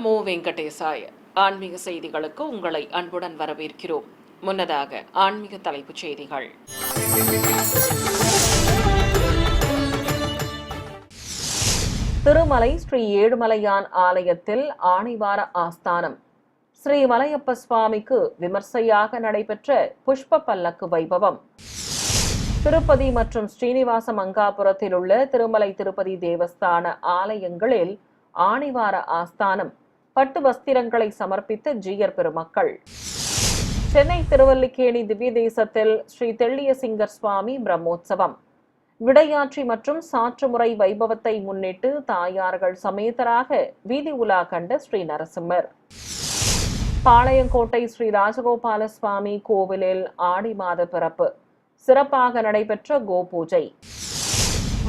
நமோ வெங்கடேசாய. ஆன்மீக செய்திகளுக்கு உங்களை அன்புடன் வரவேற்கிறோம். முன்னதாக ஆன்மீக தலைப்புச் செய்திகள். திருமலை ஸ்ரீ ஏழுமலையான் ஆலயத்தில் ஆணிவார ஆஸ்தானம். ஸ்ரீ மலையப்ப சுவாமிக்கு விமர்சையாக நடைபெற்ற புஷ்ப பல்லக்கு வைபவம். திருப்பதி மற்றும் ஸ்ரீனிவாச மங்காபுரத்தில் உள்ள திருமலை திருப்பதி தேவஸ்தான ஆலயங்களில் ஆணிவார ஆஸ்தானம். பட்டு வஸ்திரங்களை சமர்ப்பித்த ஜீயர் பெருமக்கள். சென்னை திருவல்லிக்கேணி திவ்ய தேசத்தில் ஸ்ரீ தெள்ளியசிங்கர் சுவாமி பிரம்மோற்சவம். விடையாட்சி மற்றும் சாற்றுமுறை வைபவத்தை முன்னிட்டு தாயார்கள் சமேதராக வீதி உலா கண்ட ஸ்ரீ நரசிம்மர். பாளையங்கோட்டை ஸ்ரீ ராஜகோபால சுவாமி கோவிலில் ஆடி மாத பிறப்பு. சிறப்பாக நடைபெற்ற கோபூஜை.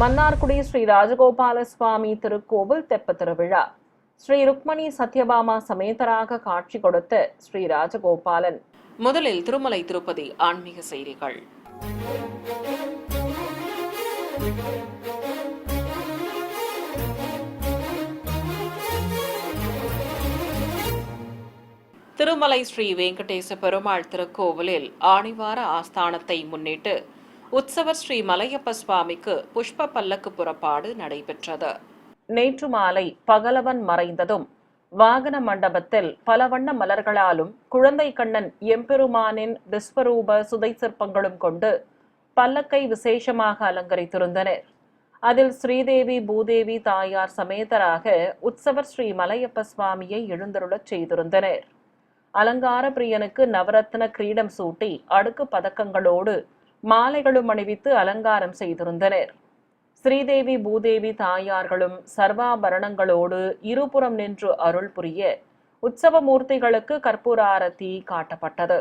மன்னார்குடி ஸ்ரீ ராஜகோபால சுவாமி திருக்கோவில் தெப்ப திருவிழா. ஸ்ரீ ருக்மணி சத்யபாமா சமேதராக காட்சி கொடுத்த ஸ்ரீ ராஜகோபாலன். முதலில் திருமலை திருப்பதி ஆன்மீக செய்திகள். திருமலை ஸ்ரீ வெங்கடேச பெருமாள் திருக்கோவிலில் ஆணிவார ஆஸ்தானத்தை முன்னிட்டு உற்சவர் ஸ்ரீ மலையப்ப சுவாமிக்கு புஷ்ப பல்லக்கு புறப்பாடு நடைபெற்றது. நேற்று மாலை பகலவன் மறைந்ததும் வாகன மண்டபத்தில் பல வண்ண மலர்களாலும் குழந்தை கண்ணன் எம்பெருமானின் விஸ்வரூப சுதை சிற்பங்களும் கொண்டு பல்லக்கை விசேஷமாக அலங்கரித்திருந்தனர். அதில் ஸ்ரீதேவி பூதேவி தாயார் சமேதராக உற்சவர் ஸ்ரீ மலையப்ப சுவாமியை எழுந்தருளச் செய்திருந்தனர். அலங்கார பிரியனுக்கு நவரத்ன கிரீடம் சூட்டி அடுக்கு பதக்கங்களோடு மாலைகளும் அணிவித்து அலங்காரம் செய்திருந்தனர். ஸ்ரீதேவி பூதேவி தாயார்களும் சர்வாபரணங்களோடு இருபுறம் நின்று அருள் புரிய உற்சவ மூர்த்திகளுக்கு கற்பூர ஆரத்தி காட்டப்பட்டது.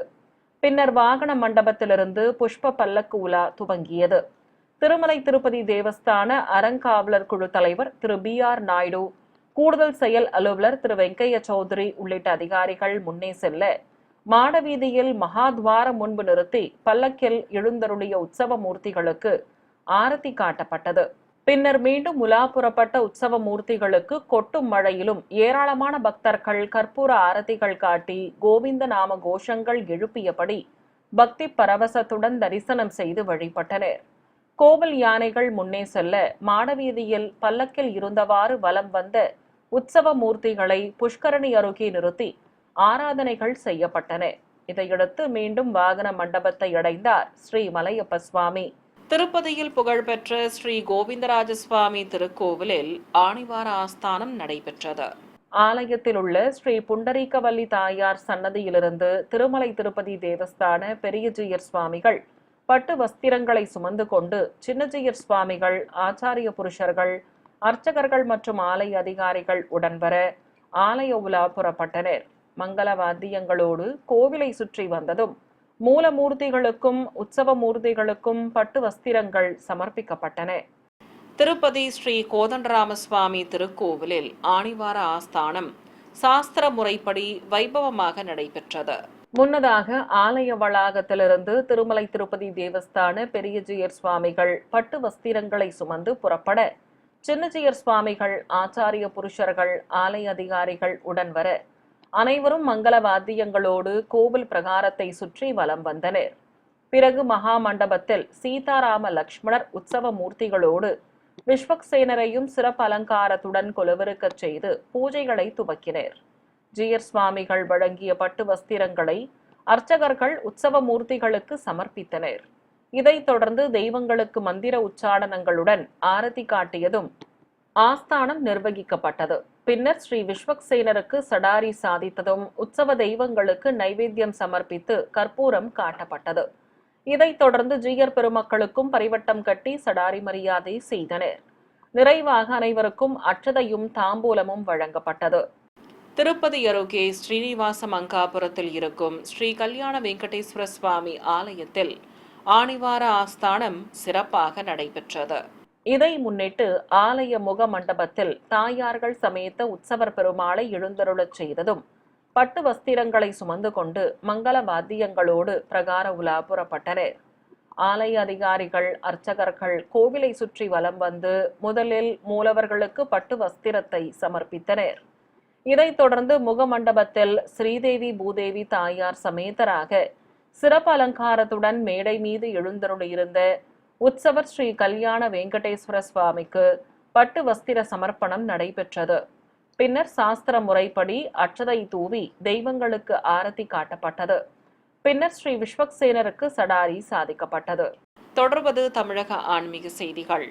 பின்னர் வாகன மண்டபத்திலிருந்து புஷ்ப பல்லக்கு உலா துவங்கியது. திருமலை திருப்பதி தேவஸ்தான அறங்காவலர் குழு தலைவர் திரு BR நாயுடு, கூடுதல் செயல் அலுவலர் திரு வெங்கைய சௌத்ரி உள்ளிட்ட அதிகாரிகள் முன்னே செல்ல மாடவீதியில் மகாத்வாரம் முன்பு நிறுத்தி பல்லக்கில் எழுந்தருளிய உற்சவ மூர்த்திகளுக்கு ஆரத்தி காட்டப்பட்டது. பின்னர் மீண்டும் உலா புறப்பட்ட உற்சவ மூர்த்திகளுக்கு கொட்டும் மழையிலும் ஏராளமான பக்தர்கள் கற்பூர ஆரத்திகள் காட்டி கோவிந்த நாம கோஷங்கள் எழுப்பியபடி பக்தி பரவசத்துடன் தரிசனம் செய்து வழிபட்டனர். கோவில் யானைகள் முன்னே செல்ல மாடவீதியில் பல்லக்கில் இருந்தவாறு வலம் வந்த உற்சவ மூர்த்திகளை புஷ்கரணி அருகே நிறுத்தி ஆராதனைகள் செய்யப்பட்டன. இதையடுத்து மீண்டும் வாகன மண்டபத்தை அடைந்தார் ஸ்ரீ மலையப்ப சுவாமி. திருப்பதியில் புகழ்பெற்ற ஸ்ரீ கோவிந்தராஜ சுவாமி திருக்கோவிலில் ஆணிவார ஆஸ்தானம் நடைபெற்றது. ஆலயத்தில் உள்ள ஸ்ரீ புண்டரீகவல்லி தாயார் சன்னதியிலிருந்து திருமலை திருப்பதி தேவஸ்தான பெரியஜீயர் சுவாமிகள் பட்டு வஸ்திரங்களை சுமந்து கொண்டு சின்னஜீயர் சுவாமிகள், ஆச்சாரிய புருஷர்கள், அர்ச்சகர்கள் மற்றும் ஆலய அதிகாரிகள் உடன் வர ஆலய உலா புறப்பட்டனர். மங்கள வாத்தியங்களோடு கோவிலை சுற்றி வந்ததும் மூலமூர்த்திகளுக்கும் உற்சவ மூர்த்திகளுக்கும் பட்டு வஸ்திரங்கள் சமர்ப்பிக்கப்பட்டன. திருப்பதி ஸ்ரீ கோதண்டராமசுவாமி திருக்கோவிலில் ஆணிவார ஆஸ்தானம் சாஸ்திர முறைப்படி வைபவமாக நடைபெற்றது. முன்னதாக ஆலய வளாகத்திலிருந்து திருமலை திருப்பதி தேவஸ்தான பெரியஜீயர் சுவாமிகள் பட்டு வஸ்திரங்களை சுமந்து புறப்பட சின்னஜீயர் சுவாமிகள், ஆச்சாரிய புருஷர்கள், ஆலய அதிகாரிகள் உடன் வர அனைவரும் மங்கள வாத்தியங்களோடு கோவில் பிரகாரத்தை சுற்றி வலம் வந்தனர். பிறகு மகா மண்டபத்தில் சீதாராம லக்ஷ்மணர் உற்சவ மூர்த்திகளோடு விஸ்வக்சேனரையும் சிறப்பு அலங்காரத்துடன் கொலுவிருக்கச் செய்து பூஜைகளை துவக்கினர். ஜீயர் சுவாமிகள் வழங்கிய பட்டு வஸ்திரங்களை அர்ச்சகர்கள் உற்சவ மூர்த்திகளுக்கு சமர்ப்பித்தனர். இதைத் தொடர்ந்து தெய்வங்களுக்கு மந்திர உச்சாடனங்களுடன் ஆரத்தி காட்டியதும் ஆஸ்தானம் நிர்வகிக்கப்பட்டது. பின்னர் ஸ்ரீ விஸ்வக்சேனருக்கு சடாரி சாதித்ததும் உற்சவ தெய்வங்களுக்கு நைவேத்தியம் சமர்ப்பித்து கற்பூரம் காட்டப்பட்டது. இதைத் தொடர்ந்து ஜீயர் பெருமக்களுக்கும் பரிவட்டம் கட்டி சடாரி மரியாதை செய்தனர். நிறைவாக அனைவருக்கும் அட்சதையும் தாம்பூலமும் வழங்கப்பட்டது. திருப்பதி அருகே ஸ்ரீனிவாச மங்காபுரத்தில் இருக்கும் ஸ்ரீ கல்யாண வெங்கடேஸ்வர சுவாமி ஆலயத்தில் ஆணிவார ஆஸ்தானம் சிறப்பாக நடைபெற்றது. இதை முன்னிட்டு ஆலய முக மண்டபத்தில் தாயார்கள் சமேத உற்சவர் பெருமாளை எழுந்தருளச் செய்ததும் பட்டு வஸ்திரங்களை சுமந்து கொண்டு மங்கள வாத்தியங்களோடு பிரகார உலா புறப்பட்டனர். ஆலய அதிகாரிகள், அர்ச்சகர்கள் கோவிலை சுற்றி வலம் வந்து முதலில் மூலவர்களுக்கு பட்டு வஸ்திரத்தை சமர்ப்பித்தனர். இதைத் தொடர்ந்து முகமண்டபத்தில் ஸ்ரீதேவி பூதேவி தாயார் சமேதராக சிறப்பு அலங்காரத்துடன் மேடை மீது எழுந்தருளியிருந்த உற்சவர் ஸ்ரீ கல்யாண வெங்கடேஸ்வர சுவாமிக்கு பட்டு வஸ்திர சமர்ப்பணம் நடைபெற்றது. பின்னர் சாஸ்திர முறைப்படி அட்சதை தூவி தெய்வங்களுக்கு ஆரத்தி காட்டப்பட்டது. பின்னர் ஸ்ரீ விஸ்வக்சேனருக்கு சடாரி சாதிக்கப்பட்டது. தொடர்வது தமிழக ஆன்மீக செய்திகள்.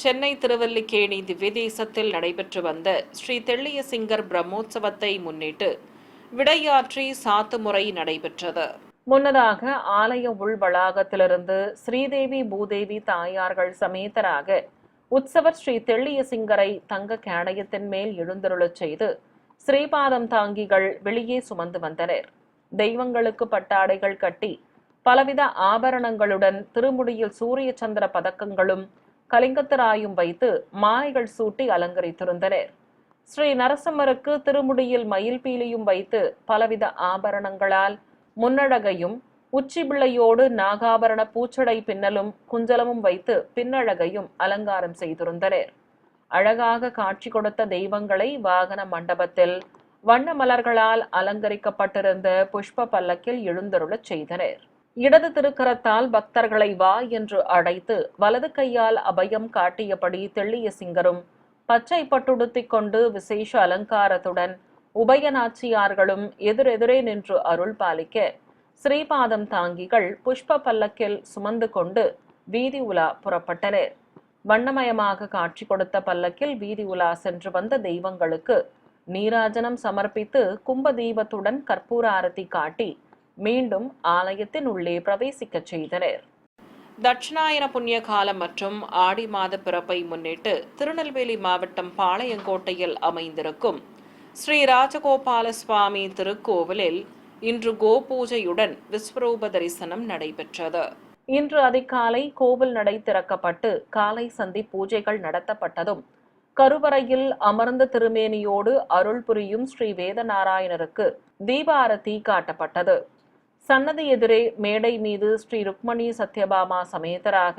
சென்னை திருவல்லிக்கேணி திவ்யதேசத்தில் நடைபெற்று வந்த ஸ்ரீ தெள்ளிய சிங்கர் பிரம்மோற்சவத்தை முன்னிட்டு விடையாற்றி சாத்துமுறை நடைபெற்றது. முன்னதாக ஆலய உள் வளாகத்திலிருந்து ஸ்ரீதேவி பூதேவி தாயார்கள் சமேதராக உற்சவர் ஸ்ரீ தெள்ளிய சிங்கரை தங்க கேடயத்தின் மேல் எழுந்தருளச் செய்து ஸ்ரீபாதம் தாங்கிகள் வெளியே சுமந்து வந்தனர். தெய்வங்களுக்கு பட்டாடைகள் கட்டி பலவித ஆபரணங்களுடன் திருமுடியில் சூரிய சந்திர பதக்கங்களும் கலிங்கத்தராயும் வைத்து மாலைகள் சூட்டி அலங்கரித்திருந்தனர். ஸ்ரீ நரசிம்மருக்கு திருமுடியில் மயில் பீலியும் வைத்து பலவித ஆபரணங்களால் முன்னழகையும் உச்சிபிள்ளையோடு நாகாபரண பூச்சடை பின்னலும் குஞ்சலமும் வைத்து பின்னழகையும் அலங்காரம் செய்திருந்தனர். அழகாக காட்சி கொடுத்த தெய்வங்களை வாகன மண்டபத்தில் வண்ண மலர்களால் அலங்கரிக்கப்பட்டிருந்த புஷ்ப பல்லக்கில் எழுந்தருளச் செய்தனர். இடது திருக்கரத்தால் பக்தர்களை வா என்று அழைத்து வலது கையால் அபயம் காட்டியபடி தெள்ளிய சிங்கரும் பச்சை பட்டுடுத்திக் கொண்டு விசேஷ அலங்காரத்துடன் உபயநாச்சியார்களும் எதிரெதிரே நின்று அருள் பாலிக்க ஸ்ரீபாதம் தாங்கிகள் புஷ்ப பல்லக்கில் சுமந்து கொண்டு வீதி உலா புறப்பட்டனர். வண்ணமயமாக காட்சி கொடுத்த பல்லக்கில் வீதி உலா சென்று வந்த தெய்வங்களுக்கு நீராஜனம் சமர்ப்பித்து கும்ப தீபத்துடன் கற்பூர ஆரத்தி காட்டி மீண்டும் ஆலயத்தின் உள்ளே பிரவேசிக்க செய்தனர். தட்சிணாயன புண்ணிய காலம் மற்றும் ஆடி மாத பிறப்பை முன்னிட்டு திருநெல்வேலி மாவட்டம் பாளையங்கோட்டையில் அமைந்திருக்கும் ஸ்ரீ ராஜகோபால சுவாமி திருக்கோவிலில் இன்று கோபூஜையுடன் விஸ்வரூப தரிசனம் நடைபெற்றது. இன்று அதிகாலை கோவில் நடை திறக்கப்பட்டு காலை சந்தி பூஜைகள் நடத்தப்பட்டதும் கருவறையில் அமர்ந்த திருமேனியோடு அருள் புரியும் ஸ்ரீ வேதநாராயணருக்கு தீபாரதி காட்டப்பட்டது. சன்னதி எதிரே மேடை மீது ஸ்ரீ ருக்மணி சத்யபாமா சமேதராக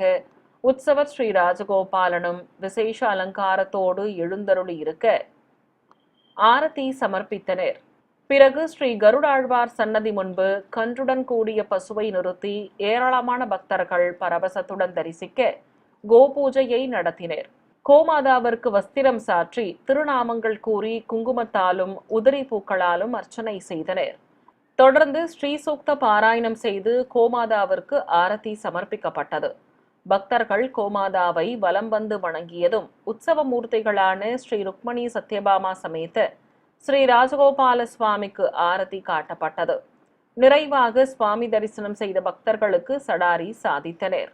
உற்சவர் ஸ்ரீ ராஜகோபாலனும் விசேஷ அலங்காரத்தோடு எழுந்தருளி இருக்க ஆரத்தி சமர்ப்பித்தனர். பிறகு ஸ்ரீ கருடாழ்வார் சன்னதி முன்பு கன்றுடன் கூடிய பசுவை நிறுத்தி ஏராளமான பக்தர்கள் பரவசத்துடன் தரிசிக்க கோபூஜையை நடத்தினர். கோமாதாவிற்கு வஸ்திரம் சாற்றி திருநாமங்கள் கூறி குங்குமத்தாலும் உதிரி பூக்களாலும் அர்ச்சனை செய்தனர். தொடர்ந்து ஸ்ரீசூக்த பாராயணம் செய்து கோமாதாவிற்கு ஆரத்தி சமர்ப்பிக்கப்பட்டது. பக்தர்கள் கோமாதாவை வலம் வந்து வணங்கியதும் உற்சவ மூர்த்திகளான ஸ்ரீ ருக்மணி சத்யபாமா சமேத ஸ்ரீ ராஜகோபால சுவாமிக்கு ஆரத்தி காட்டப்பட்டது. நிறைவாக சுவாமி தரிசனம் செய்த பக்தர்களுக்கு சடாரி சாதித்தனர்.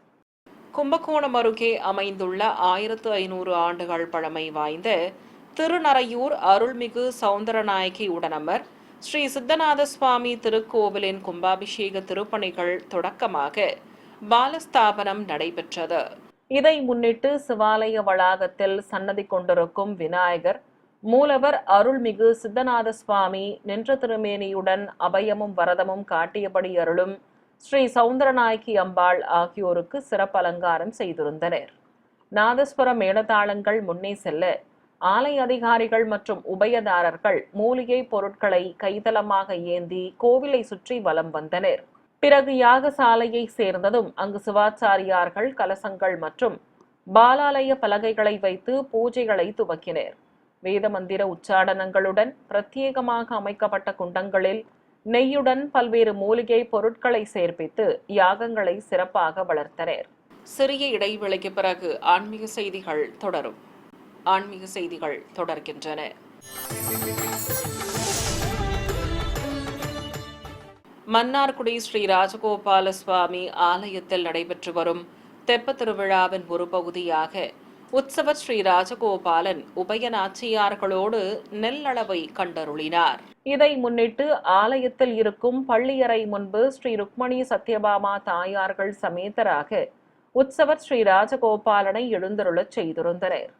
கும்பகோணம் அருகே அமைந்துள்ள 1500 ஆண்டுகள் பழமை வாய்ந்த திருநறையூர் அருள்மிகு சௌந்தரநாயகி உடனமர் ஸ்ரீ சித்தநாத சுவாமி திருக்கோவிலின் கும்பாபிஷேக திருப்பணிகள் தொடக்கமாக பாலஸ்தாபனம் நடைபெற்றது. இதை முன்னிட்டு சிவாலய வளாகத்தில் சன்னதி கொண்டிருக்கும் விநாயகர், மூலவர் அருள்மிகு சித்தநாத சுவாமி நின்ற திருமேனியுடன் அபயமும் வரதமும் காட்டியபடி அருளும் ஸ்ரீ சௌந்தரநாயகி அம்பாள் ஆகியோருக்கு சிறப்பு அலங்காரம் செய்திருந்தனர். நாதஸ்வர மேளதாளங்கள் முன்னே செல்ல ஆலய அதிகாரிகள் மற்றும் உபயதாரர்கள் மூலிகை பொருட்களை கைதளமாக ஏந்தி கோவிலை சுற்றி வலம் வந்தனர். பிறகு யாகசாலையை சேர்ந்ததும் அங்கு சிவாச்சாரியார்கள் கலசங்கள் மற்றும் பாலாலய பலகைகளை வைத்து பூஜைகளை துவக்கினர். வேத மந்திர உச்சாடனங்களுடன் பிரத்யேகமாக அமைக்கப்பட்ட குண்டங்களில் நெய்யுடன் பல்வேறு மூலிகை பொருட்களை சேர்ப்பித்து யாகங்களை சிறப்பாக வளர்த்தனர். சிறிய இடைவெளிக்கு பிறகு ஆன்மீக செய்திகள் தொடரும். ஆன்மீக செய்திகள் தொடர்கின்றன. மன்னார்குடி ஸ்ரீ ராஜகோபால சுவாமி ஆலயத்தில் நடைபெற்று வரும் தெப்ப திருவிழாவின் ஒரு பகுதியாக உற்சவர் ஸ்ரீ ராஜகோபாலன் உபயநாச்சியார்களோடு நெல்லளவை கண்டருளினார். இதை முன்னிட்டு ஆலயத்தில் இருக்கும் பள்ளியறை முன்பு ஸ்ரீ ருக்மணி சத்யபாமா தாயார்கள் சமேதராக உற்சவர் ஸ்ரீ ராஜகோபாலனை எழுந்தருளச் செய்திருந்தனர்.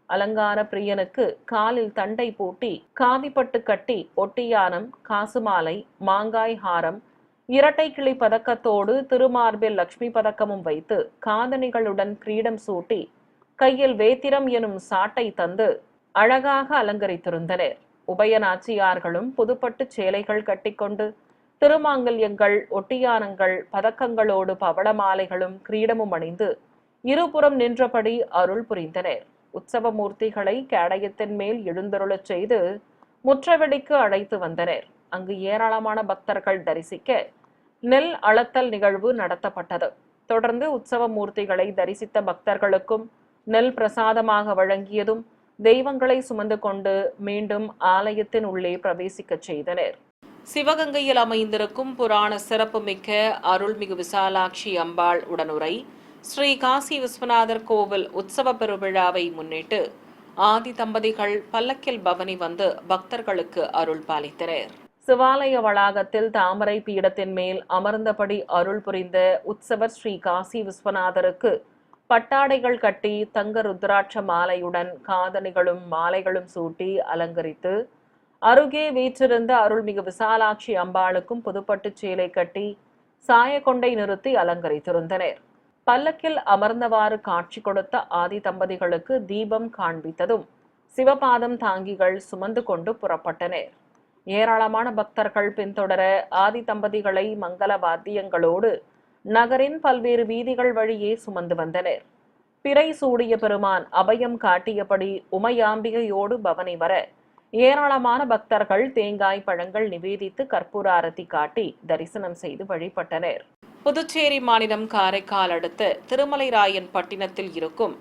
அலங்கார பிரியனுக்கு காலில் தண்டை பூட்டி காவிப்பட்டு கட்டி ஒட்டியானம், காசுமாலை, மாங்காய் ஹாரம், இரட்டை கிளி பதக்கத்தோடு திருமார்பில் லட்சுமி பதக்கமும் வைத்து காதணிகளுடன் கிரீடம் சூட்டி கையில் வேத்திரம் எனும் சாட்டை தந்து அழகாக அலங்கரித்திருந்தனர். உபயநாச்சியார்களும் புதுப்பட்டு சேலைகள் கட்டிக்கொண்டு திருமாங்கல்யங்கள், ஒட்டியானங்கள், பதக்கங்களோடு பவள மாலைகளும் கிரீடமும் அணிந்து இருபுறம் நின்றபடி அருள் புரிந்தனர். உற்சவ மூர்த்திகளை கேடயத்தின் மேல் எழுந்தருளச் செய்து முற்றவெளிக்கு அழைத்து வந்தனர். அங்கு ஏராளமான பக்தர்கள் தரிசிக்க நெல் அளத்தல் நிகழ்வு நடத்தப்பட்டது. தொடர்ந்து உற்சவ மூர்த்திகளை தரிசித்த பக்தர்களுக்கும் நெல் பிரசாதமாக வழங்கியதும் தெய்வங்களை சுமந்து கொண்டு மீண்டும் ஆலயத்தின் உள்ளே பிரவேசிக்கச் செய்தனர். சிவகங்கையில் அமைந்திருக்கும் புராண சிறப்புமிக்க அருள்மிகு விசாலாட்சி அம்பாள் உடனுரை ஸ்ரீ காசி விஸ்வநாதர் கோவில் உற்சவ பெருவிழாவை முன்னிட்டு ஆதி தம்பதிகள் பல்லக்கில் பவனி வந்து பக்தர்களுக்கு அருள் பாலித்தனர். சிவாலய வளாகத்தில் தாமரை பீடத்தின் மேல் அமர்ந்தபடி அருள் புரிந்த உற்சவர் ஸ்ரீ காசி விஸ்வநாதருக்கு பட்டாடைகள் கட்டி தங்க ருத்ராட்ச மாலையுடன் காதணிகளும் மாலைகளும் சூட்டி அலங்கரித்து அருகே வீற்றிருந்த அருள்மிகு விசாலாட்சி அம்பாளுக்கும் புதுப்பட்டு சேலை கட்டி சாயக்கொண்டை நிறுத்தி அலங்கரித்திருந்தனர். பல்லக்கில் அமர்ந்தவாறு காட்சி கொடுத்த ஆதி தம்பதிகளுக்கு தீபம் காண்பித்ததும் சிவபாதம் தாங்கிகள் சுமந்து கொண்டு புறப்பட்டனர். ஏராளமான பக்தர்கள் பின்தொடர ஆதி தம்பதிகளை மங்கள வாத்தியங்களோடு நகரின் பல்வேறு வீதிகள் வழியே சுமந்து வந்தனர். பிறை சூடிய பெருமான் அபயம் காட்டியபடி உமையாம்பிகையோடு பவனி வர ஏராளமான பக்தர்கள் தேங்காய் பழங்கள் நிவேதித்து கற்பூர ஆரத்தி காட்டி தரிசனம் செய்து வழிபட்டனர். புதுச்சேரி மாநிலம் காரைக்கால் அடுத்த திருமலைராயன் பட்டினத்தில் இருக்கும்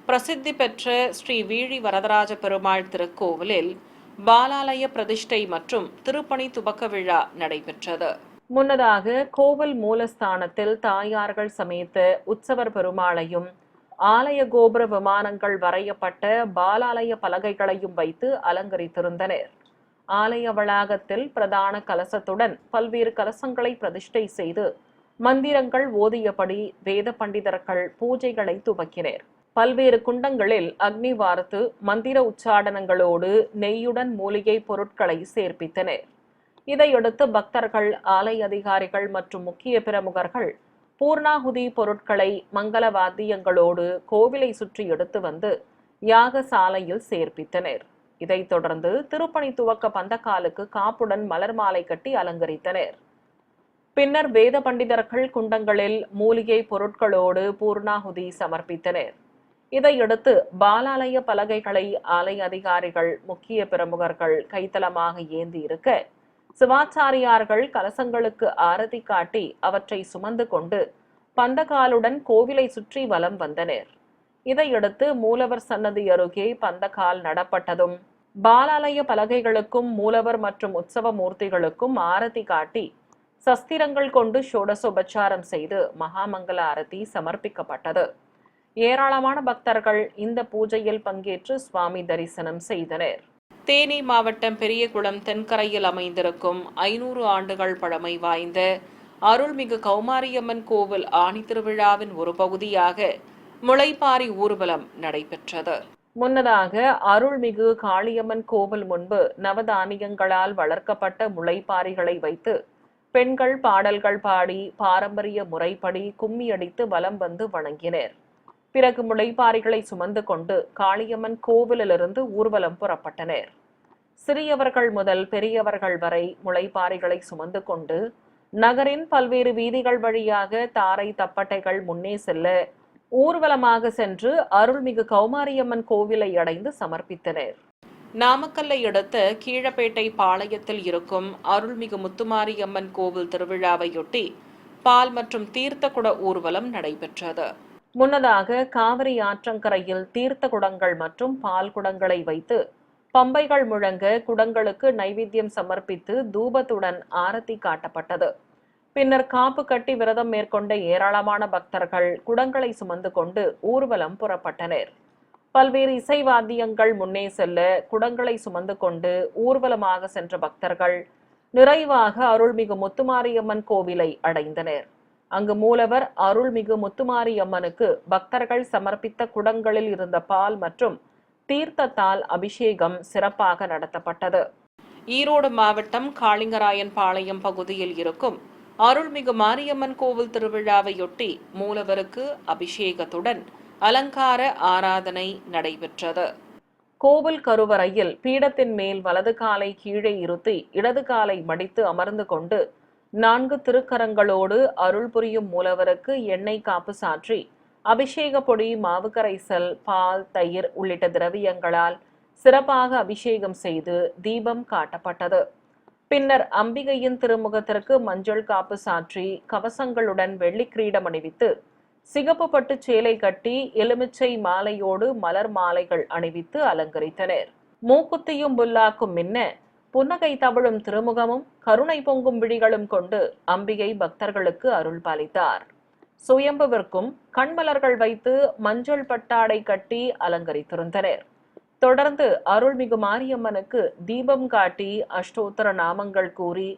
பிரசித்தி பெற்ற ஸ்ரீ வீழி வரதராஜ பெருமாள் திருக்கோவிலில் பாலாலய பிரதிஷ்டை மற்றும் திருப்பணி துவக்க விழா நடைபெற்றது. முன்னதாக கோவில் மூலஸ்தானத்தில் தாயார்கள் சமேத உற்சவர் பெருமாளையும் ஆலய கோபுர விமானங்கள் வரையப்பட்ட பாலாலய பலகைகளையும் வைத்து அலங்கரித்திருந்தனர். ஆலய வளாகத்தில் பிரதான கலசத்துடன் பல்வேறு கலசங்களை பிரதிஷ்டை செய்து மந்திரங்கள் ஓதியபடி வேத பண்டிதர்கள் பூஜைகளை துவக்கினர். பல்வேறு குண்டங்களில் அக்னி வார்த்து மந்திர உச்சாடனங்களோடு நெய்யுடன் மூலிகை பொருட்களை சேர்ப்பித்தனர். இதையடுத்து பக்தர்கள், ஆலய அதிகாரிகள் மற்றும் முக்கிய பிரமுகர்கள் பூர்ணாகுதி பொருட்களை மங்கள வாத்தியங்களோடு கோவிலை சுற்றி எடுத்து வந்து யாகசாலையில் சேர்ப்பித்தனர். இதைத் தொடர்ந்து திருப்பணி துவக்க பந்தக்காலுக்கு காப்புடன் மலர் மாலை கட்டி அலங்கரித்தனர். பின்னர் வேத பண்டிதர்கள் குண்டங்களில் மூலிகை பொருட்களோடு பூர்ணாகுதி சமர்ப்பித்தனர். இதையடுத்து பாலாலய பலகைகளை ஆலய அதிகாரிகள், முக்கிய பிரமுகர்கள் கைத்தலமாக ஏந்தி இருக்க சிவாச்சாரியார்கள் கலசங்களுக்கு ஆரத்தி காட்டி அவற்றை சுமந்து கொண்டு பந்தகாலுடன் கோவிலை சுற்றி வலம் வந்தனர். இதையடுத்து மூலவர் சன்னதி அருகே பந்தகால் நடப்பட்டதும் பாலாலய பலகைகளுக்கும் மூலவர் மற்றும் உற்சவ மூர்த்திகளுக்கும் ஆரத்தி காட்டி சஸ்திரங்கள் கொண்டு ஷோடசோபச்சாரம் செய்து மகாமங்கல ஆரத்தி சமர்ப்பிக்கப்பட்டது. ஏராளமான பக்தர்கள் இந்த பூஜையில் பங்கேற்று சுவாமி தரிசனம் செய்தனர். தேனி மாவட்டம் பெரியகுளம் தென்கரையில் அமைந்திருக்கும் 500 ஆண்டுகள் பழமை வாய்ந்த அருள்மிகு கௌமாரியம்மன் கோவில் ஆணி திருவிழாவின் ஒரு பகுதியாக முளைப்பாரி ஊர்வலம் நடைபெற்றது. முன்னதாக அருள்மிகு காளியம்மன் கோவில் முன்பு நவதானியங்களால் வளர்க்கப்பட்ட முளைப்பாரிகளை வைத்து பெண்கள் பாடல்கள் பாடி பாரம்பரிய முறைப்படி கும்மி அடித்து வலம் வந்து வணங்கினர். பிறகு முளைப்பாரிகளை சுமந்து கொண்டு காளியம்மன் கோவிலிலிருந்து ஊர்வலம் புறப்பட்டனர். சிறியவர்கள் முதல் பெரியவர்கள் வரை முளைப்பாரிகளை சுமந்து கொண்டு நகரின் பல்வேறு வீதிகள் வழியாக தாரை தப்பட்டைகள் முன்னே செல்ல ஊர்வலமாக சென்று அருள்மிகு கௌமாரியம்மன் கோவிலை அடைந்து சமர்ப்பித்தனர். நாமக்கல்லை அடுத்த கீழப்பேட்டை பாளையத்தில் இருக்கும் அருள்மிகு முத்துமாரியம்மன் கோவில் திருவிழாவையொட்டி பால் மற்றும் தீர்த்த குட ஊர்வலம் நடைபெற்றது. முன்னதாக காவிரி ஆற்றங்கரையில் தீர்த்த குடங்கள் மற்றும் பால் குடங்களை வைத்து பம்பைகள் முழங்க குடங்களுக்கு நைவேத்தியம் சமர்ப்பித்து தூபத்துடன் ஆரத்தி காட்டப்பட்டது. பின்னர் காப்பு கட்டி விரதம் மேற்கொண்ட ஏராளமான பக்தர்கள் குடங்களை சுமந்து கொண்டு ஊர்வலம் புறப்பட்டனர். பல்வேறு இசைவாத்தியங்கள் முன்னே செல்ல குடங்களை சுமந்து கொண்டு ஊர்வலமாக சென்ற பக்தர்கள் நிறைவாக அருள்மிகு முத்துமாரியம்மன் கோவிலை அடைந்தனர். அங்கு மூலவர் அருள்மிகு முத்துமாரியம்மனுக்கு பக்தர்கள் சமர்ப்பித்த குடங்களில் இருந்த பால் மற்றும் தீர்த்தத்தால் அபிஷேகம் சிறப்பாக நடத்தப்பட்டது. ஈரோடு மாவட்டம் காளிங்கராயன் பாளையம் பகுதியில் இருக்கும் அருள்மிகு மாரியம்மன் கோவில் திருவிழாவையொட்டி மூலவருக்கு அபிஷேகத்துடன் அலங்கார ஆராதனை நடைபெற்றது. கோவில் கருவறையில் பீடத்தின் மேல் வலது காலை கீழே இருத்தி இடது காலை மடித்து அமர்ந்து கொண்டு 4 திருக்கரங்களோடு அருள் புரியும் மூலவருக்கு எண்ணெய் காப்பு சாற்றி அபிஷேக பொடி, மாவு கரைசல், பால், தயிர் உள்ளிட்ட திரவியங்களால் சிறப்பாக அபிஷேகம் செய்து தீபம் காட்டப்பட்டது. பின்னர் அம்பிகையின் திருமுகத்திற்கு மஞ்சள் காப்பு சாற்றி கவசங்களுடன் வெள்ளி கிரீடம் அணிவித்து சிகப்பு பட்டு சேலை கட்டி எலுமிச்சை மாலையோடு மலர் மாலைகள் அணிவித்து அலங்கரித்தனர். மூக்குத்தியும் புல்லாக்கும் மின்ன புன்னகை தவழும் திருமுகமும் கருணை பொங்கும் விழிகளும் கொண்டு அம்பிகை பக்தர்களுக்கு அருள் பாலித்தார். சுயம்புவிற்கும் கண்மலர்கள் வைத்து மஞ்சள் பட்டாடை கட்டி அலங்கரித்திருந்தனர். தொடர்ந்து அருள்மிகு மாரியம்மனுக்கு தீபம் காட்டி அஷ்டோத்தர நாமங்கள் கூறி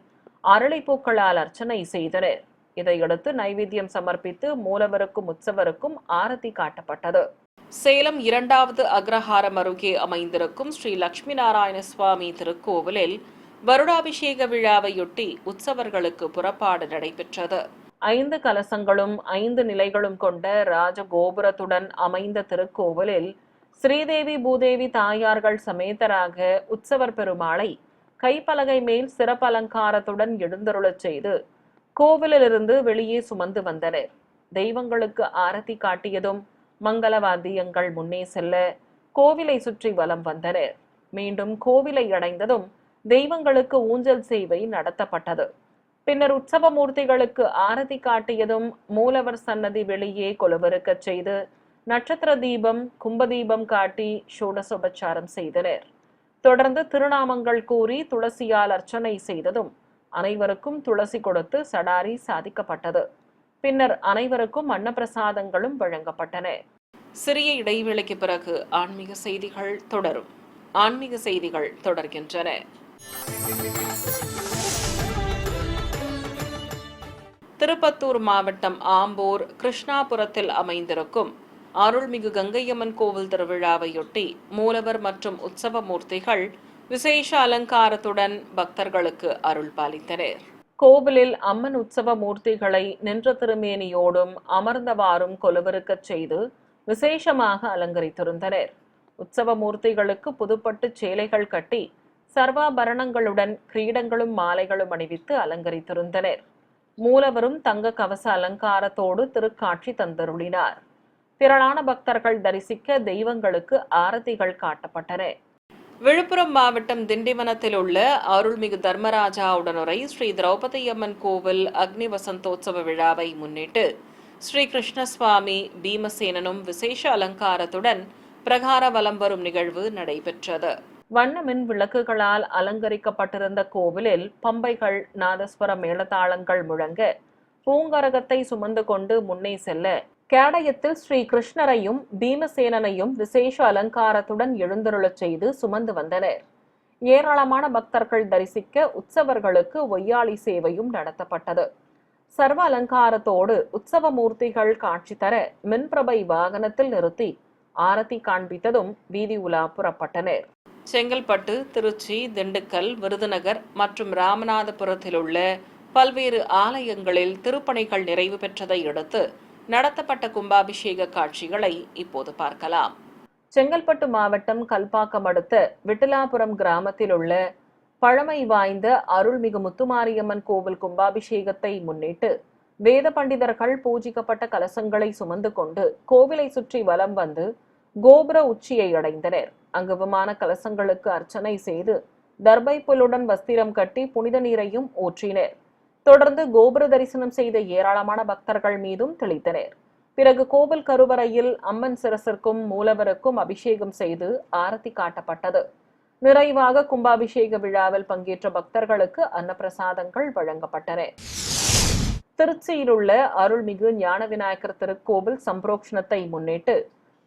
அரளிப்பூக்களால் அர்ச்சனை செய்தனர். இதையடுத்து நைவேத்தியம் சமர்ப்பித்து மூலவருக்கும் உற்சவருக்கும் ஆரத்தி காட்டப்பட்டது. சேலம் 2வது அக்ரஹாரம் அருகே அமைந்திருக்கும் ஸ்ரீ லட்சுமி நாராயண சுவாமி திருக்கோவிலில் வருடாபிஷேக விழாவையொட்டி உற்சவர்களுக்கு புறப்பாடு நடைபெற்றது. 5 கலசங்களும் 5 நிலைகளும் கொண்ட ராஜகோபுரத்துடன் அமைந்த திருக்கோவிலில் ஸ்ரீதேவி பூதேவி தாயார்கள் சமேதராக உற்சவர் பெருமாளை கைப்பலகை மேல் சிறப்பு அலங்காரத்துடன் எழுந்தருளச் செய்து கோவிலிலிருந்து வெளியே சுமந்து வந்தனர். தெய்வங்களுக்கு ஆரத்தி காட்டியதும் மங்கள வாத்தியங்கள் முன்னே செல்ல கோவிலை சுற்றி வலம் வந்தனர். மீண்டும் கோவிலை அடைந்ததும் தெய்வங்களுக்கு ஊஞ்சல் சேவை நடத்தப்பட்டது. பின்னர் உற்சவ மூர்த்திகளுக்கு ஆரத்தி காட்டியதும் மூலவர் சன்னதி வெளியே கொலுவிருக்கச் செய்து நட்சத்திர தீபம், கும்பதீபம் காட்டி ஷோடசோபச்சாரம் செய்தனர். தொடர்ந்து திருநாமங்கள் கூறி துளசியால் அர்ச்சனை செய்ததும் அனைவருக்கும் துளசி கொடுத்து சடாரி சாதிக்கப்பட்டது. பின்னர் அனைவருக்கும் அன்னப்பிரசாதங்களும் வழங்கப்பட்டன. சிறிய இடைவேளைக்கு பிறகு ஆன்மீக செய்திகள் தொடரும். ஆன்மீக செய்திகள் தொடர்கின்றன. திருப்பத்தூர் மாவட்டம் ஆம்பூர் கிருஷ்ணாபுரத்தில் அமைந்திருக்கும் அருள்மிகு கங்கையம்மன் கோவில் திருவிழாவையொட்டி மூலவர் மற்றும் உற்சவ மூர்த்திகள் விசேஷ அலங்காரத்துடன் பக்தர்களுக்கு அருள் பாலித்தனர். கோவிலில் அம்மன் உற்சவ மூர்த்திகளை நின்ற திருமேனியோடும் அமர்ந்தவாறும் கொலுவிருக்கச் செய்து விசேஷமாக அலங்கரித்திருந்தனர். உற்சவ மூர்த்திகளுக்கு புதுப்பட்டு சேலைகள் கட்டி சர்வாபரணங்களுடன் கிரீடங்களும் மாலைகளும் அணிவித்து அலங்கரித்திருந்தனர். மூலவரும் தங்க கவச அலங்காரத்தோடு திருக்காட்சி தந்தருளினார். திரளான பக்தர்கள் தரிசிக்க தெய்வங்களுக்கு ஆரத்திகள் காட்டப்பட்டன. விழுப்புரம் மாவட்டம் திண்டிவனத்தில் உள்ள அருள்மிகு தர்மராஜா உடனுரை ஸ்ரீ திரௌபதி அம்மன் கோவில் அக்னி வசந்தோத்சவ விழாவை முன்னிட்டு ஸ்ரீ கிருஷ்ணசுவாமி பீமசேனனும் விசேஷ அலங்காரத்துடன் பிரகார வலம் வரும் நிகழ்வு நடைபெற்றது. வண்ண மின் விளக்குகளால் அலங்கரிக்கப்பட்டிருந்த கோவிலில் பம்பைகள், நாதஸ்வர மேளதாளங்கள் முழங்க பூங்கரகத்தை சுமந்து கொண்டு முன்னே செல்ல கேடயத்தில் ஸ்ரீ கிருஷ்ணரையும் பீமசேனனையும் விசேஷ அலங்காரத்துடன் எழுந்தருளச் செய்து சுமந்து வந்தனர். ஏராளமான பக்தர்கள் தரிசிக்க உற்சவர்களுக்கு ஒய்யாளி சேவையும் நடத்தப்பட்டது. சர்வ அலங்காரத்தோடு உற்சவ மூர்த்திகள் காட்சி தர மின்பிரபை வாகனத்தில் நிறுத்தி ஆரத்தி காண்பித்ததும் வீதி உலா புறப்பட்டனர். செங்கல்பட்டு, திருச்சி, திண்டுக்கல், விருதுநகர் மற்றும் ராமநாதபுரத்தில் உள்ள பல்வேறு ஆலயங்களில் திருப்பணிகள் நிறைவு பெற்றதை அடுத்து நடத்தப்பட்ட கும்பாபிஷேக காட்சிகளை இப்போது பார்க்கலாம். செங்கல்பட்டு மாவட்டம் கல்பாக்கம் அடுத்த விட்டலாபுரம் கிராமத்தில் உள்ள பழமை வாய்ந்த அருள்மிகு முத்துமாரியம்மன் கோவில் கும்பாபிஷேகத்தை முன்னிட்டு வேத பண்டிதர்கள் பூஜிக்கப்பட்ட கலசங்களை சுமந்து கொண்டு கோவிலை சுற்றி வலம் வந்து கோபுர உச்சியை அடைந்தனர். அங்கு விமான கலசங்களுக்கு அர்ச்சனை செய்து தர்பை புல்லுடன் வஸ்திரம் கட்டி புனித நீரையும் ஊற்றினர். தொடர்ந்து கோபுர தரிசனம் செய்த ஏராளமான பக்தர்கள் மீதும் தெளித்தனர். பிறகு கோவில் கருவறையில் அம்மன் சிரசிற்கும் மூலவருக்கும் அபிஷேகம் செய்து ஆரத்தி காட்டப்பட்டது. நிறைவாக கும்பாபிஷேக விழாவில் பங்கேற்ற பக்தர்களுக்கு அன்னப்பிரசாதங்கள் வழங்கப்பட்டன. திருச்சியில் உள்ள அருள்மிகு ஞான விநாயகர் திருக்கோவில் சம்பரோக்ஷணத்தை முன்னிட்டு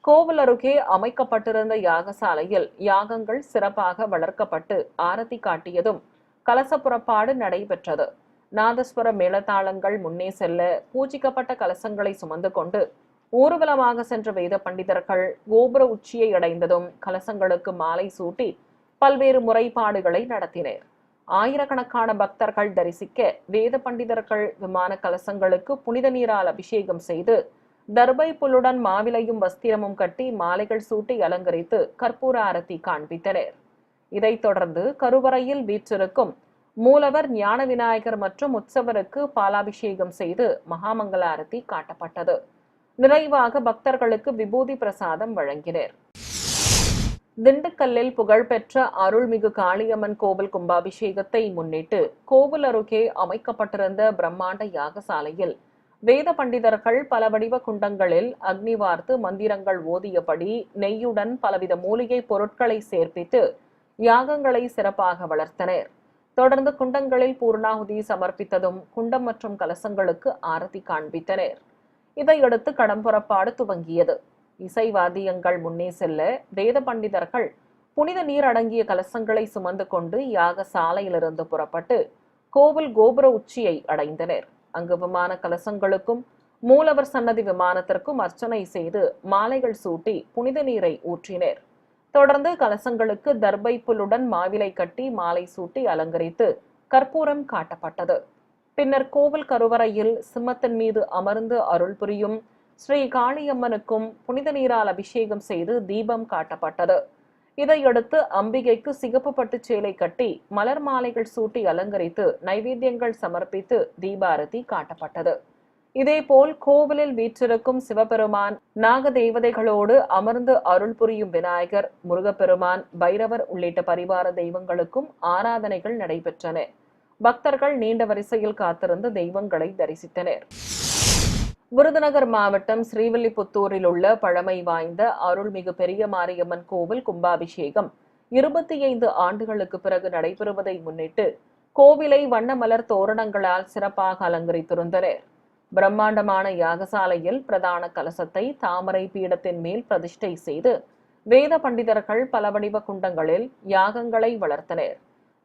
கோவில் அருகே அமைக்கப்பட்டிருந்த யாகசாலையில் யாகங்கள் சிறப்பாக வளர்க்கப்பட்டு ஆரத்தி காட்டியதும் கலச புறப்பாடு நடைபெற்றது. நாதஸ்வர மேளதாளங்கள் முன்னே செல்ல பூஜிக்கப்பட்ட கலசங்களை சுமந்து கொண்டு ஊர்வலமாக சென்ற வேத பண்டிதர்கள் கோபுர உச்சியை அடைந்ததும் கலசங்களுக்கு மாலை சூட்டி பல்வேறு முறைப்பாடுகளை நடத்தினர். ஆயிரக்கணக்கான பக்தர்கள் தரிசிக்க வேத பண்டிதர்கள் விமான கலசங்களுக்கு புனித நீரால் அபிஷேகம் செய்து தர்பை புல்லுடன் மாவிலையும் வஸ்திரமும் கட்டி மாலைகள் சூட்டி அலங்கரித்து கற்பூர ஆரத்தி காண்பித்தனர். இதைத் தொடர்ந்து கருவறையில் வீற்றிருக்கும் மூலவர் ஞான விநாயகர் மற்றும் உற்சவருக்கு பாலாபிஷேகம் செய்து மகாமங்கல ஆரத்தி காட்டப்பட்டது. நிறைவாக பக்தர்களுக்கு விபூதி பிரசாதம் வழங்கினர். திண்டுக்கல்லில் புகழ்பெற்ற அருள்மிகு காளியம்மன் கோவில் கும்பாபிஷேகத்தை முன்னிட்டு கோவில் அருகே அமைக்கப்பட்டிருந்த பிரம்மாண்ட யாகசாலையில் வேத பண்டிதர்கள் பல வடிவ குண்டங்களில் அக்னி வார்த்து மந்திரங்கள் ஓதியபடி நெய்யுடன் பலவித மூலிகை பொருட்களை சேர்ப்பித்து யாகங்களை சிறப்பாக வளர்த்தனர். தொடர்ந்து குண்டங்களில் பூர்ணாகுதி சமர்ப்பித்ததும் குண்டம் மற்றும் கலசங்களுக்கு ஆரத்தி காண்பித்தனர். இதையடுத்து கடம்புறப்பாடு துவங்கியது. இசை வாத்தியங்கள் முன்னே செல்ல வேத பண்டிதர்கள் புனித நீர் அடங்கிய கலசங்களை சுமந்து கொண்டு யாக சாலையிலிருந்து புறப்பட்டு கோவில் கோபுர உச்சியை அடைந்தனர். அங்கு விமான கலசங்களுக்கும் மூலவர் சன்னதி விமானத்திற்கும் அர்ச்சனை செய்து மாலைகள் சூட்டி புனித நீரை ஊற்றினர். தொடர்ந்து கலசங்களுக்கு தர்பை புல்லுடன் மாவிலை கட்டி மாலை சூட்டி அலங்கரித்து கற்பூரம் காட்டப்பட்டது. பின்னர் கோவில் கருவறையில் சிம்மத்தின் மீது அமர்ந்து அருள் புரியும் ஸ்ரீ காளியம்மனுக்கும் புனித நீரால் அபிஷேகம் செய்து தீபம் காட்டப்பட்டது. இதையடுத்து அம்பிகைக்கு சிகப்பு பட்டு சேலை கட்டி மலர் மாலைகள் சூட்டி அலங்கரித்து நைவேத்தியங்கள் சமர்ப்பித்து தீபாரதி காட்டப்பட்டது. இதேபோல் கோவிலில் வீற்றிருக்கும் சிவபெருமான் நாக தேவதைகளோடு அமர்ந்து அருள் புரியும் விநாயகர், முருகப்பெருமான், பைரவர் உள்ளிட்ட பரிவார தெய்வங்களுக்கும் ஆராதனைகள் நடைபெற்றன. பக்தர்கள் நீண்ட வரிசையில் காத்திருந்து தெய்வங்களை தரிசித்தனர். விருதுநகர் மாவட்டம் ஸ்ரீவில்லிபுத்தூரில் உள்ள பழமை வாய்ந்த அருள்மிகு பெரிய மாரியம்மன் கோவில் கும்பாபிஷேகம் 25 ஆண்டுகளுக்கு பிறகு நடைபெறுவதை முன்னிட்டு கோவிலை வண்ண மலர் தோரணங்களால் சிறப்பாக அலங்கரித்திருந்தனர். பிரம்மாண்டமான யாகசாலையில் பிரதான கலசத்தை தாமரை பீடத்தின் மேல் பிரதிஷ்டை செய்து வேத பண்டிதர்கள் பல வடிவ குண்டங்களில் யாகங்களை வளர்த்தனர்.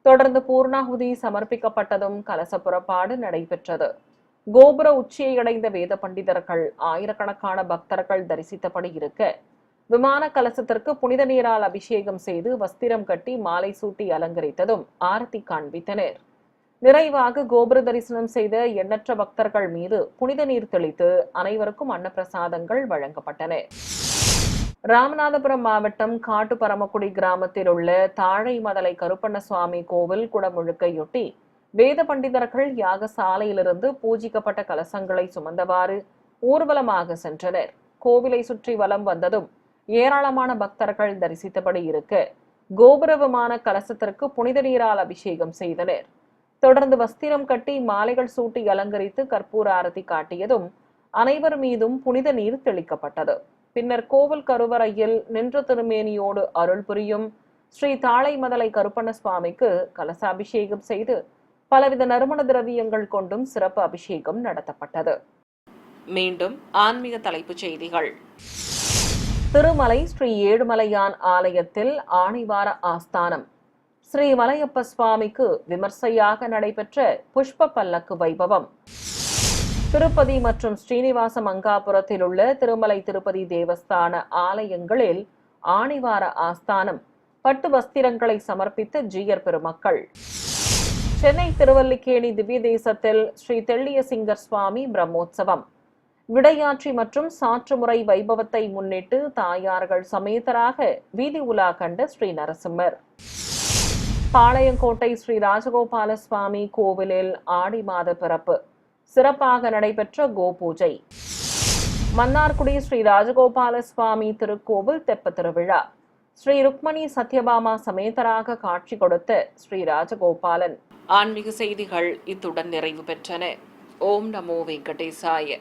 தொடர்ந்து பூர்ணாகுதி சமர்ப்பிக்கப்பட்டதும் கலச புறப்பாடு நடைபெற்றது. கோபுர உச்சியை அடைந்த வேத பண்டிதர்கள் ஆயிரக்கணக்கான பக்தர்கள் தரிசித்தபடி இருக்க விமான கலசத்திற்கு புனித நீரால் அபிஷேகம் செய்து வஸ்திரம் கட்டி மாலை சூட்டி அலங்கரித்ததும் ஆரத்தி காண்பித்தனர். நிறைவாக கோபுர தரிசனம் செய்த எண்ணற்ற பக்தர்கள் மீது புனித நீர் தெளித்து அனைவருக்கும் அன்னப்பிரசாதங்கள் வழங்கப்பட்டன. ராமநாதபுரம் மாவட்டம் காட்டுப்பரமக்குடி கிராமத்தில் உள்ள தாழை மதலை கருப்பண்ணசுவாமி கோவில் குடமுழுக்கையொட்டி வேத பண்டிதர்கள் யாகசாலையிலிருந்து பூஜிக்கப்பட்ட கலசங்களை சுமந்தவாறு ஊர்வலமாக சென்றனர். கோவிலை சுற்றி வலம் வந்ததும் ஏராளமான பக்தர்கள் தரிசித்தபடி இருக்க கோபுர விமான கலசத்திற்கு புனித நீரால் அபிஷேகம் செய்தனர். தொடர்ந்து வஸ்திரம் கட்டி மாலைகள் சூட்டி அலங்கரித்து கற்பூர ஆரத்தி காட்டியதும் அனைவர் மீதும் புனித நீர் தெளிக்கப்பட்டது. பின்னர் கோவில் கருவறையில் நின்ற திருமேனியோடு அருள் புரியும் ஸ்ரீ தாழை மதலை கருப்பண்ண சுவாமிக்கு கலசாபிஷேகம் செய்து பலவித நறுமண திரவியங்கள் கொண்டும் சிறப்பு அபிஷேகம் நடத்தப்பட்டது. மீண்டும் ஆன்மீக தலைப்புச் செய்திகள். திருமலை ஸ்ரீ ஏழுமலையான் ஆலயத்தில் ஆணிவார ஆஸ்தானம். ஸ்ரீ மலையப்ப சுவாமிக்கு விமர்சையாக நடைபெற்ற புஷ்ப பல்லக்கு வைபவம். திருப்பதி மற்றும் ஸ்ரீனிவாச மங்காபுரத்தில் உள்ள திருமலை திருப்பதி தேவஸ்தான ஆலயங்களில் ஆணிவார ஆஸ்தானம். பட்டு வஸ்திரங்களை சமர்ப்பித்த ஜீயர் பெருமக்கள். சென்னை திருவல்லிக்கேணி திவ்ய தேசத்தில் ஸ்ரீ தெள்ளிய சிங்கர் சுவாமி பிரம்மோற்சவம். விடையாட்சி மற்றும் சாற்றுமுறை வைபவத்தை முன்னிட்டு தாயார்கள் சமேதராக வீதி உலா கண்ட ஸ்ரீ நரசிம்மர். பாளையங்கோட்டை ஸ்ரீ ராஜகோபால சுவாமி கோவிலில் ஆடி மாத பிறப்பு. சிறப்பாக நடைபெற்ற கோபூஜை. மன்னார்குடி ஸ்ரீ ராஜகோபால சுவாமி திருக்கோவில் தெப்ப திருவிழா. ஸ்ரீ ருக்மணி சத்யபாமா சமேதராக காட்சி கொடுத்த ஸ்ரீ ராஜகோபாலன். ஆன்மீக செய்திகள் இத்துடன் நிறைவு பெற்றன. ஓம் நமோ வெங்கடேசாய.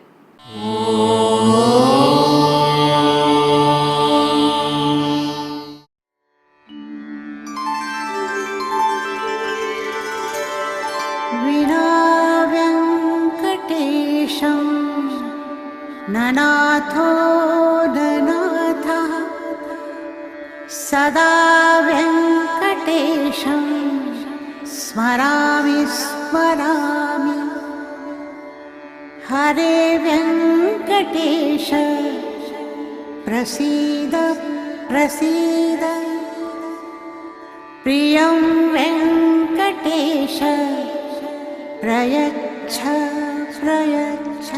ननाथो ननाथः सदा वेङ्कटेशं स्मरामि स्मरामि. हरे वेङ्कटेश प्रसीद प्रसीद. प्रियं वेङ्कटेश वेङ्कटेश प्रयच्छ प्रयच्छ